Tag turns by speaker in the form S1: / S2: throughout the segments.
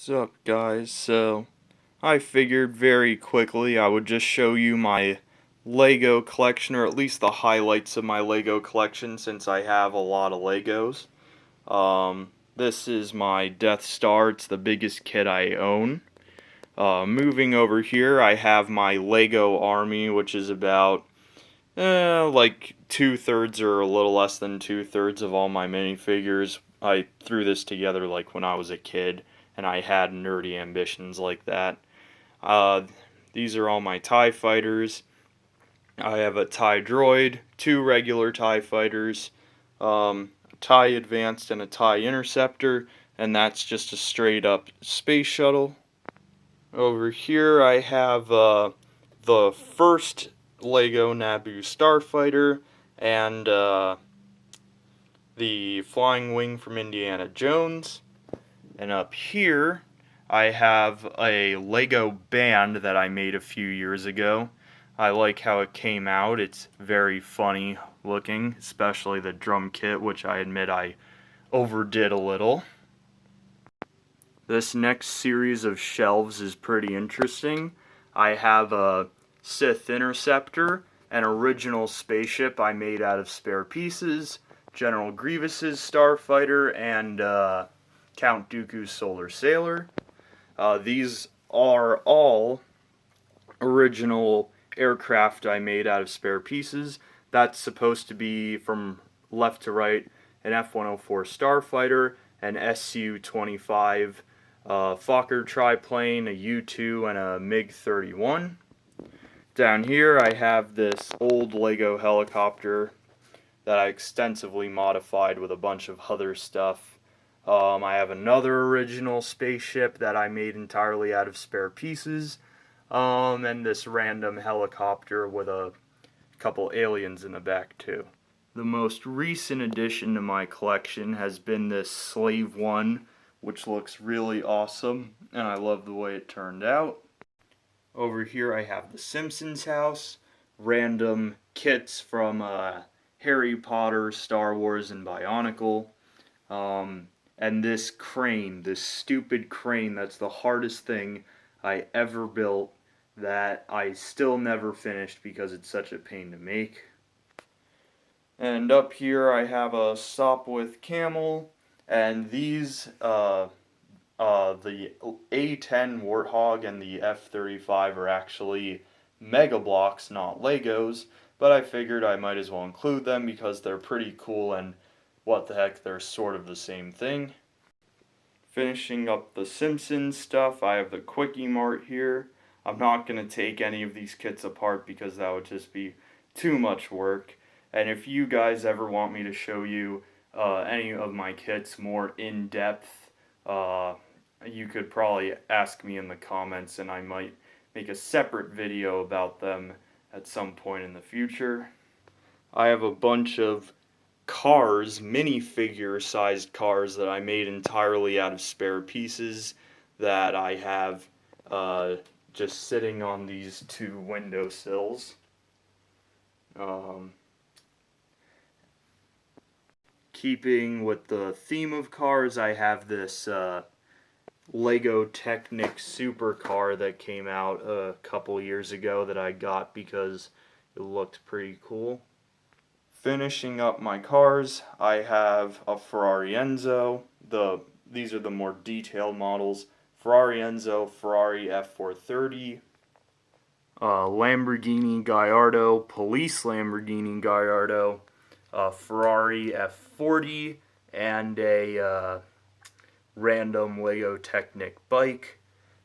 S1: What's up, guys? So, I figured very quickly I would just show you my Lego collection, or at least the highlights of my Lego collection, since I have a lot of Legos. This is my Death Star. It's the biggest kit I own. Moving over here, I have my Lego Army, which is about like 2/3 or a little less than 2/3 of all my minifigures. I threw this together like when I was a kid, and I had nerdy ambitions like that. These are all my TIE fighters. I have a TIE droid, two regular TIE fighters, a TIE Advanced, and a TIE Interceptor, and that's just a straight up space shuttle. Over here I have the first Lego Naboo Starfighter and the Flying Wing from Indiana Jones. And up here I have a Lego band that I made a few years ago. I like how it came out. It's very funny looking, especially the drum kit, which I admit I overdid a little. This next series of shelves is pretty interesting. I have a Sith Interceptor, an original spaceship I made out of spare pieces, General Grievous's Starfighter, and Count Dooku's Solar Sailor. These are all original aircraft I made out of spare pieces. That's supposed to be, from left to right, an F-104 Starfighter, an Su-25 Fokker triplane, a U-2, and a MiG-31. Down here I have this old Lego helicopter that I extensively modified with a bunch of other stuff. I have another original spaceship that I made entirely out of spare pieces, and this random helicopter with a couple aliens in the back too. The most recent addition to my collection has been this Slave One, which looks really awesome, and I love the way it turned out. Over here I have the Simpsons house, random kits from Harry Potter, Star Wars, and Bionicle. And this crane, this stupid crane that's the hardest thing I ever built that I still never finished because it's such a pain to make. And up here I have a Sopwith camel, and these, the A-10 Warthog and the F-35 are actually Mega Bloks, not Legos, but I figured I might as well include them because they're pretty cool, and what the heck, they're sort of the same thing. Finishing up the Simpsons stuff, I have the Quickie Mart here. I'm not going to take any of these kits apart because that would just be too much work. And if you guys ever want me to show you any of my kits more in depth, you could probably ask me in the comments, and I might make a separate video about them at some point in the future. I have a bunch of cars, minifigure sized cars that I made entirely out of spare pieces that I have just sitting on these two windowsills. Keeping with the theme of cars, I have this Lego Technic supercar that came out a couple years ago that I got because it looked pretty cool. Finishing up my cars, I have a Ferrari Enzo. These are the more detailed models. Ferrari Enzo, Ferrari F430, Lamborghini Gallardo, Police Lamborghini Gallardo, Ferrari F40, and a random Lego Technic bike.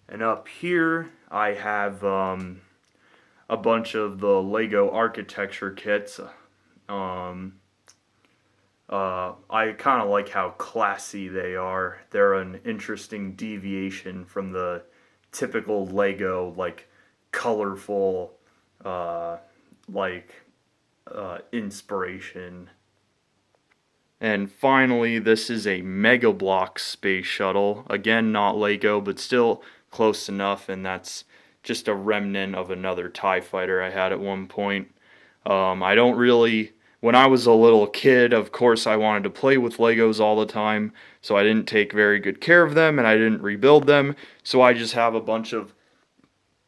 S1: And up here I have a bunch of the Lego architecture kits. I kind of like how classy they are. They're an interesting deviation from the typical Lego, like, colorful, inspiration. And finally, this is a Mega Bloks space shuttle. Again, not Lego, but still close enough, and that's just a remnant of another TIE fighter I had at one point. I don't really when I was a little kid, of course, I wanted to play with Legos all the time, so I didn't take very good care of them and I didn't rebuild them. So I just have a bunch of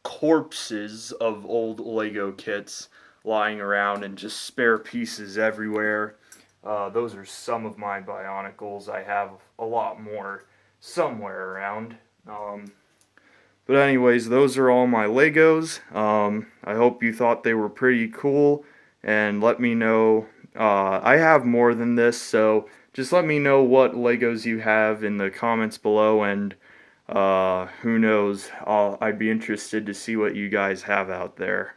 S1: corpses of old Lego kits lying around and just spare pieces everywhere. Those are some of my Bionicles. I have a lot more somewhere around. But anyways, those are all my Legos. I hope you thought they were pretty cool, and let me know. I have more than this, so just let me know what Legos you have in the comments below, and who knows, I'd be interested to see what you guys have out there.